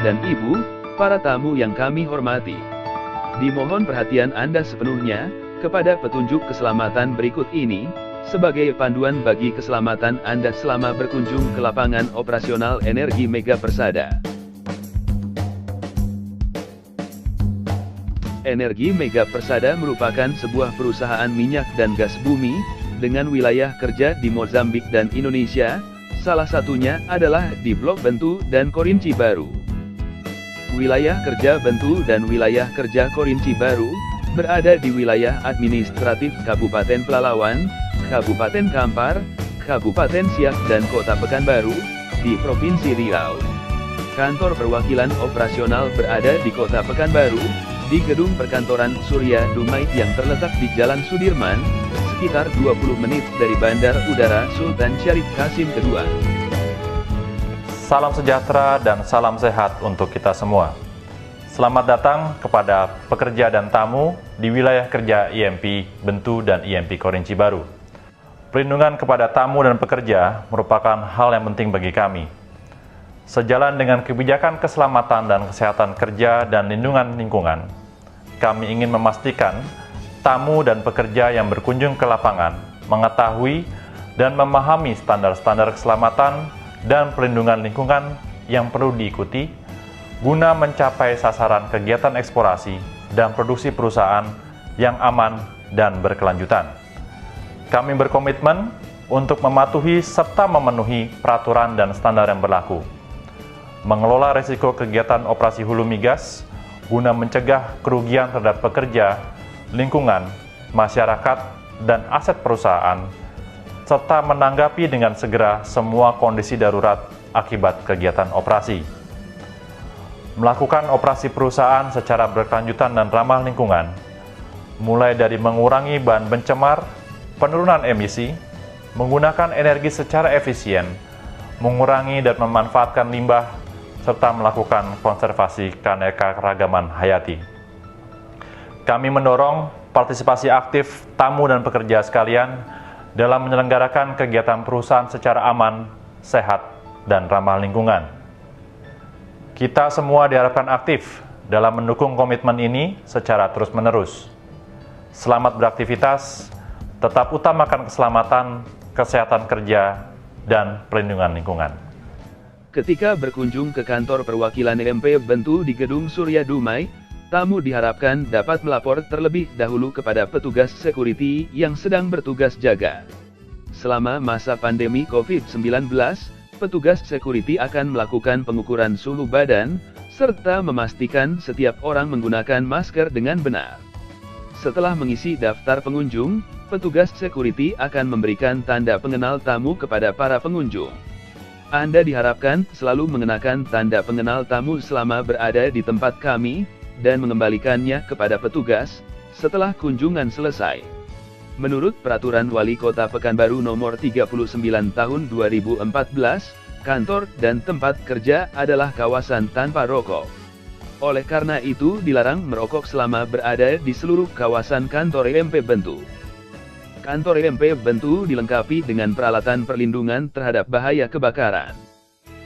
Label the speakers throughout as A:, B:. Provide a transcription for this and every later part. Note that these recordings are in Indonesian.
A: dan Ibu, para tamu yang kami hormati. Dimohon perhatian Anda sepenuhnya kepada petunjuk keselamatan berikut ini, sebagai panduan bagi keselamatan Anda selama berkunjung ke lapangan operasional Energi Mega Persada. Energi Mega Persada merupakan sebuah perusahaan minyak dan gas bumi, dengan wilayah kerja di Mozambik dan Indonesia, salah satunya adalah di Blok Bentu dan Korinci Baru. Wilayah kerja Bentu dan wilayah kerja Korinci Baru, berada di wilayah administratif Kabupaten Pelalawan, Kabupaten Kampar, Kabupaten Siak dan Kota Pekanbaru, di Provinsi Riau. Kantor perwakilan operasional berada di Kota Pekanbaru, di gedung perkantoran Surya Dumai yang terletak di Jalan Sudirman, sekitar 20 menit dari Bandar Udara Sultan Syarif Kasim II.
B: Salam sejahtera dan salam sehat untuk kita semua. Selamat datang kepada pekerja dan tamu di wilayah kerja IMP Bentu dan IMP Korinci Baru. Perlindungan kepada tamu dan pekerja merupakan hal yang penting bagi kami. Sejalan dengan kebijakan keselamatan dan kesehatan kerja dan lindungan lingkungan, kami ingin memastikan tamu dan pekerja yang berkunjung ke lapangan mengetahui dan memahami standar-standar keselamatan dan perlindungan lingkungan yang perlu diikuti guna mencapai sasaran kegiatan eksplorasi dan produksi perusahaan yang aman dan berkelanjutan. Kami berkomitmen untuk mematuhi serta memenuhi peraturan dan standar yang berlaku, mengelola risiko kegiatan operasi hulu migas guna mencegah kerugian terhadap pekerja, lingkungan, masyarakat, dan aset perusahaan, serta menanggapi dengan segera semua kondisi darurat akibat kegiatan operasi. Melakukan operasi perusahaan secara berkelanjutan dan ramah lingkungan, mulai dari mengurangi bahan pencemar, penurunan emisi, menggunakan energi secara efisien, mengurangi dan memanfaatkan limbah, serta melakukan konservasi keanekaragaman hayati. Kami mendorong partisipasi aktif tamu dan pekerja sekalian dalam menyelenggarakan kegiatan perusahaan secara aman, sehat, dan ramah lingkungan. Kita semua diharapkan aktif dalam mendukung komitmen ini secara terus-menerus. Selamat beraktivitas, tetap utamakan keselamatan, kesehatan kerja, dan perlindungan lingkungan.
A: Ketika berkunjung ke kantor perwakilan IMP Bentu di Gedung Surya Dumai, tamu diharapkan dapat melapor terlebih dahulu kepada petugas security yang sedang bertugas jaga. Selama masa pandemi COVID-19, petugas security akan melakukan pengukuran suhu badan, serta memastikan setiap orang menggunakan masker dengan benar. Setelah mengisi daftar pengunjung, petugas security akan memberikan tanda pengenal tamu kepada para pengunjung. Anda diharapkan selalu mengenakan tanda pengenal tamu selama berada di tempat kami, dan mengembalikannya kepada petugas setelah kunjungan selesai. Menurut Peraturan Wali Kota Pekanbaru Nomor 39 Tahun 2014, kantor dan tempat kerja adalah kawasan tanpa rokok. Oleh karena itu dilarang merokok selama berada di seluruh kawasan kantor IMP Bentu. Kantor IMP Bentu dilengkapi dengan peralatan perlindungan terhadap bahaya kebakaran.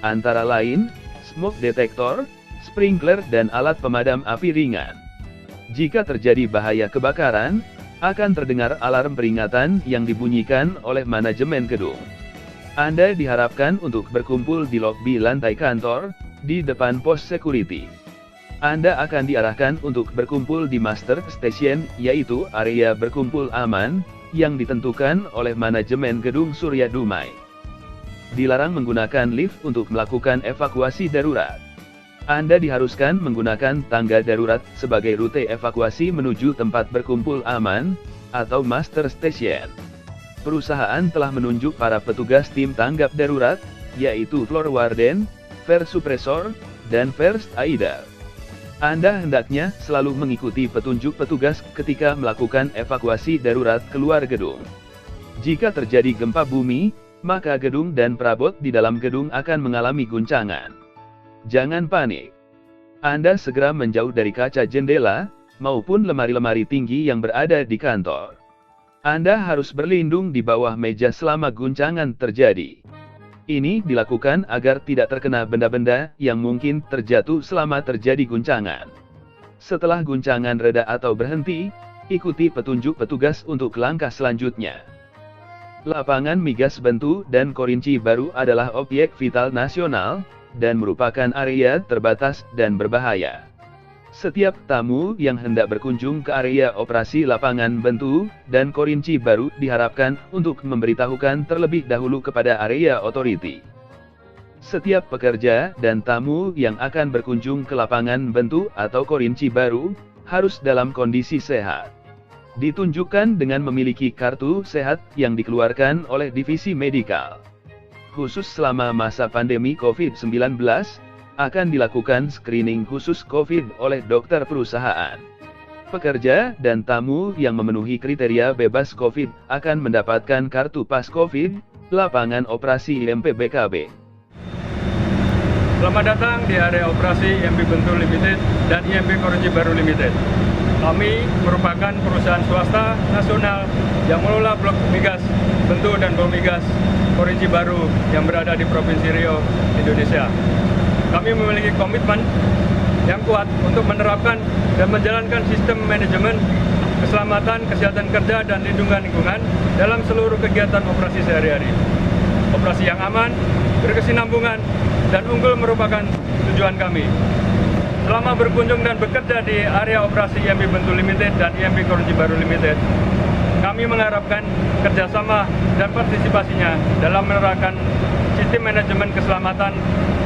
A: Antara lain, smoke detector, sprinkler dan alat pemadam api ringan. Jika terjadi bahaya kebakaran, akan terdengar alarm peringatan yang dibunyikan oleh manajemen gedung. Anda diharapkan untuk berkumpul di lobi lantai kantor, di depan pos security. Anda akan diarahkan untuk berkumpul di master station, yaitu area berkumpul aman, yang ditentukan oleh manajemen Gedung Surya Dumai. Dilarang menggunakan lift untuk melakukan evakuasi darurat. Anda diharuskan menggunakan tangga darurat sebagai rute evakuasi menuju tempat berkumpul aman, atau master station. Perusahaan telah menunjuk para petugas tim tanggap darurat, yaitu floor warden, fire suppressor, dan first aider. Anda hendaknya selalu mengikuti petunjuk petugas ketika melakukan evakuasi darurat keluar gedung. Jika terjadi gempa bumi, maka gedung dan perabot di dalam gedung akan mengalami guncangan. Jangan panik. Anda segera menjauh dari kaca jendela, maupun lemari-lemari tinggi yang berada di kantor. Anda harus berlindung di bawah meja selama guncangan terjadi. Ini dilakukan agar tidak terkena benda-benda yang mungkin terjatuh selama terjadi guncangan. Setelah guncangan reda atau berhenti, ikuti petunjuk petugas untuk langkah selanjutnya. Lapangan migas Bentu dan Korinci Baru adalah objek vital nasional, dan merupakan area terbatas dan berbahaya. Setiap tamu yang hendak berkunjung ke area operasi lapangan Bentu dan Korinci Baru diharapkan untuk memberitahukan terlebih dahulu kepada area authority. Setiap pekerja dan tamu yang akan berkunjung ke lapangan Bentu atau Korinci Baru harus dalam kondisi sehat. Ditunjukkan dengan memiliki kartu sehat yang dikeluarkan oleh divisi medikal. Khusus selama masa pandemi COVID-19, akan dilakukan screening khusus COVID oleh dokter perusahaan. Pekerja dan tamu yang memenuhi kriteria bebas COVID akan mendapatkan kartu pas COVID, lapangan operasi IMP BKB.
C: Selamat datang di area operasi IMP Bentu Limited dan IMP Korinci Baru Limited. Kami merupakan perusahaan swasta nasional yang mengelola blok migas Bentu dan bom migas Korinci Baru yang berada di Provinsi Riau, Indonesia. Kami memiliki komitmen yang kuat untuk menerapkan dan menjalankan sistem manajemen keselamatan, kesehatan kerja, dan lindungan lingkungan dalam seluruh kegiatan operasi sehari-hari. Operasi yang aman, berkesinambungan, dan unggul merupakan tujuan kami. Selama berkunjung dan bekerja di area operasi IMP Bentu Limited dan IMP Korinci Baru Limited, kami mengharapkan kerjasama dan partisipasinya dalam menerapkan sistem manajemen keselamatan,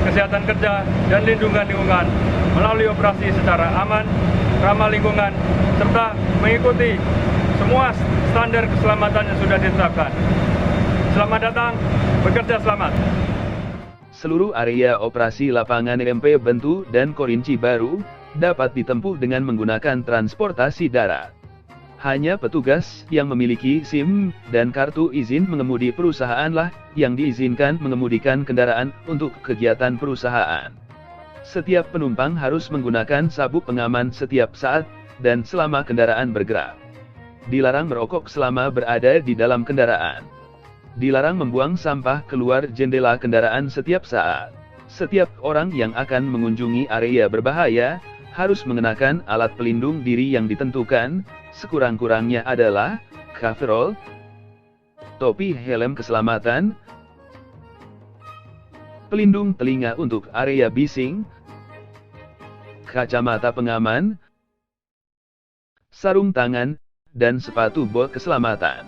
C: kesehatan kerja, dan lindungan lingkungan melalui operasi secara aman, ramah lingkungan, serta mengikuti semua standar keselamatan yang sudah ditetapkan. Selamat datang, bekerja selamat.
A: Seluruh area operasi lapangan IMP Bentu dan Korinci Baru dapat ditempuh dengan menggunakan transportasi darat. Hanya petugas yang memiliki SIM dan kartu izin mengemudi perusahaanlah yang diizinkan mengemudikan kendaraan untuk kegiatan perusahaan. Setiap penumpang harus menggunakan sabuk pengaman setiap saat dan selama kendaraan bergerak. Dilarang merokok selama berada di dalam kendaraan. Dilarang membuang sampah keluar jendela kendaraan setiap saat. Setiap orang yang akan mengunjungi area berbahaya harus mengenakan alat pelindung diri yang ditentukan, sekurang-kurangnya adalah coverall, topi helm keselamatan, pelindung telinga untuk area bising, kacamata pengaman, sarung tangan, dan sepatu bot keselamatan.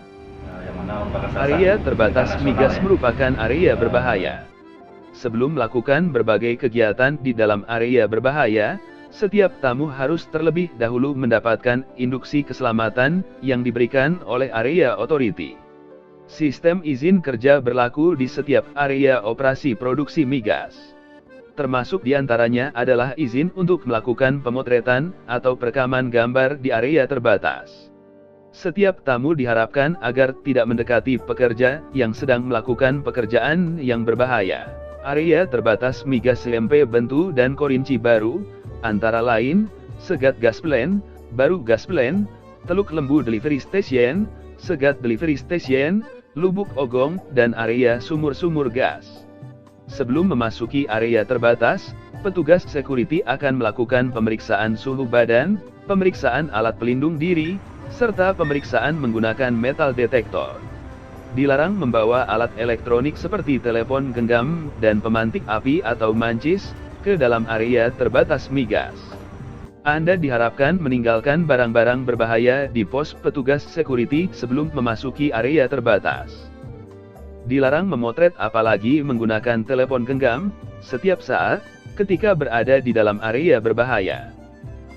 A: Area terbatas migas merupakan area berbahaya. Sebelum melakukan berbagai kegiatan di dalam area berbahaya, setiap tamu harus terlebih dahulu mendapatkan induksi keselamatan yang diberikan oleh area authority. Sistem izin kerja berlaku di setiap area operasi produksi migas. Termasuk diantaranya adalah izin untuk melakukan pemotretan atau perekaman gambar di area terbatas. Setiap tamu diharapkan agar tidak mendekati pekerja yang sedang melakukan pekerjaan yang berbahaya. Area terbatas migas IMP Bentu dan Korinci Baru, antara lain, Segat Gas Plant, Baru Gas Plant, Teluk Lembu Delivery Station, Segat Delivery Station, Lubuk Ogong, dan area sumur-sumur gas. Sebelum memasuki area terbatas, petugas security akan melakukan pemeriksaan suhu badan, pemeriksaan alat pelindung diri, serta pemeriksaan menggunakan metal detektor. Dilarang membawa alat elektronik seperti telepon genggam dan pemantik api atau mancis ke dalam area terbatas migas. Anda diharapkan meninggalkan barang-barang berbahaya di pos petugas security sebelum memasuki area terbatas. Dilarang memotret apalagi menggunakan telepon genggam setiap saat ketika berada di dalam area berbahaya.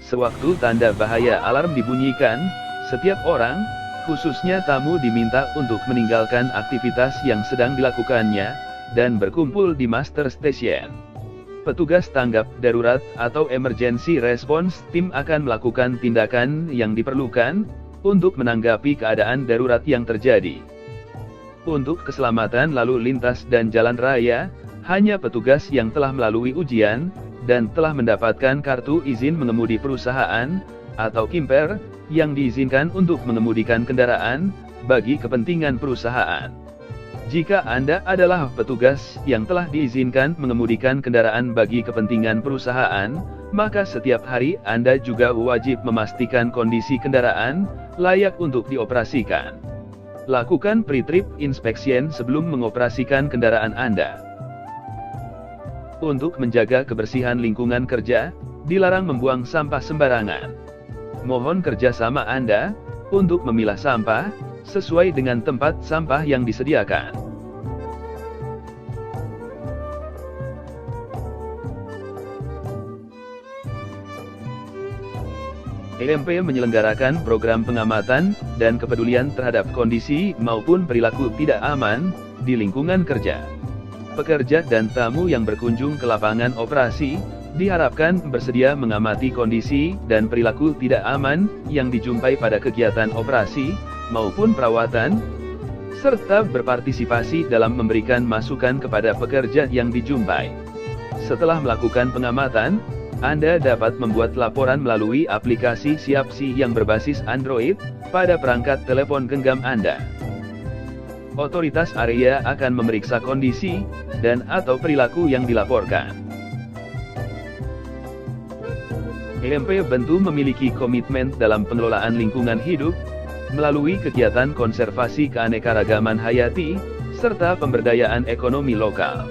A: Sewaktu tanda bahaya alarm dibunyikan, setiap orang, khususnya tamu, diminta untuk meninggalkan aktivitas yang sedang dilakukannya, dan berkumpul di master station. Petugas tanggap darurat atau emergency response team akan melakukan tindakan yang diperlukan, untuk menanggapi keadaan darurat yang terjadi. Untuk keselamatan lalu lintas dan jalan raya, hanya petugas yang telah melalui ujian, dan telah mendapatkan kartu izin mengemudi perusahaan, atau KIMPER, yang diizinkan untuk mengemudikan kendaraan, bagi kepentingan perusahaan. Jika Anda adalah petugas yang telah diizinkan mengemudikan kendaraan bagi kepentingan perusahaan, maka setiap hari Anda juga wajib memastikan kondisi kendaraan layak untuk dioperasikan. Lakukan pre-trip inspection sebelum mengoperasikan kendaraan Anda. Untuk menjaga kebersihan lingkungan kerja, dilarang membuang sampah sembarangan. Mohon kerjasama Anda untuk memilah sampah sesuai dengan tempat sampah yang disediakan. EMP menyelenggarakan program pengamatan dan kepedulian terhadap kondisi maupun perilaku tidak aman di lingkungan kerja. Pekerja dan tamu yang berkunjung ke lapangan operasi diharapkan bersedia mengamati kondisi dan perilaku tidak aman yang dijumpai pada kegiatan operasi maupun perawatan, serta berpartisipasi dalam memberikan masukan kepada pekerja yang dijumpai. Setelah melakukan pengamatan, Anda dapat membuat laporan melalui aplikasi SiapSi yang berbasis Android pada perangkat telepon genggam Anda. Otoritas area akan memeriksa kondisi dan/atau perilaku yang dilaporkan. EMP Bentu memiliki komitmen dalam pengelolaan lingkungan hidup, melalui kegiatan konservasi keanekaragaman hayati, serta pemberdayaan ekonomi lokal.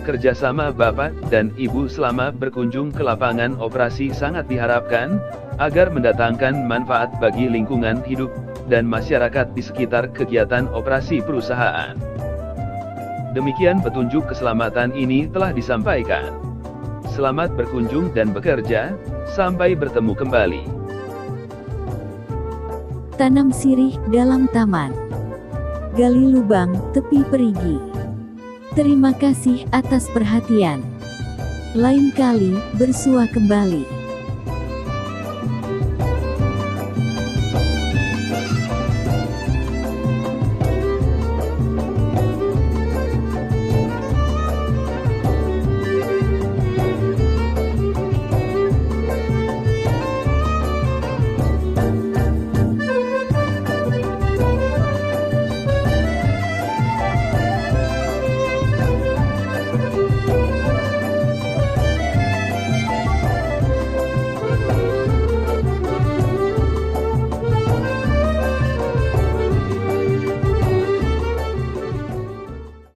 A: Kerjasama Bapak dan Ibu selama berkunjung ke lapangan operasi sangat diharapkan, agar mendatangkan manfaat bagi lingkungan hidup dan masyarakat di sekitar kegiatan operasi perusahaan. Demikian petunjuk keselamatan ini telah disampaikan. Selamat berkunjung dan bekerja, sampai bertemu kembali.
D: Tanam sirih dalam taman. Gali lubang tepi perigi. Terima kasih atas perhatian. Lain kali bersua kembali.